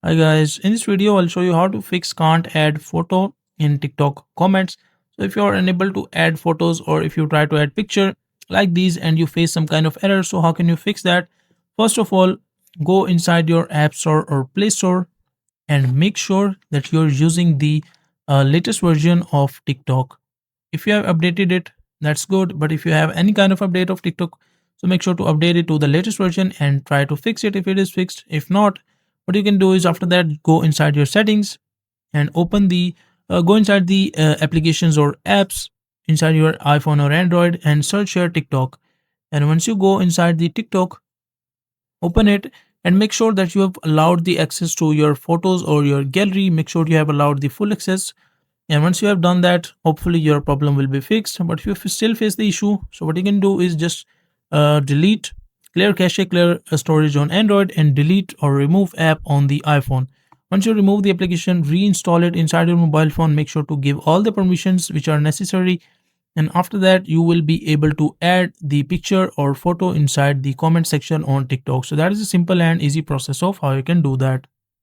Hi guys, in this video I'll show you how to fix can't add photo in TikTok comments. So if you're unable to add photos or if you try to add picture like these and you face some kind of error, so how can you fix that? First of all, go inside your App Store or Play Store and make sure that you're using the latest version of TikTok. If you have updated it, that's good, but if you have any kind of update of TikTok, so make sure to update it to the latest version and try to fix it if it is fixed. If not, what you can do is after that go inside your settings and open the go inside the applications or apps inside your iPhone or Android and search your TikTok. And once you go inside the TikTok, open it and make sure that you have allowed the access to your photos or your gallery. Make sure you have allowed the full access, and once you have done that, hopefully your problem will be fixed. But if you still face the issue, so what you can do is just delete, clear cache, clear storage on Android, and delete or remove app on the iPhone. Once you remove the application, reinstall it inside your mobile phone. Make sure to give all the permissions which are necessary, and after that you will be able to add the picture or photo inside the comment section on TikTok. So that is a simple and easy process of how you can do that.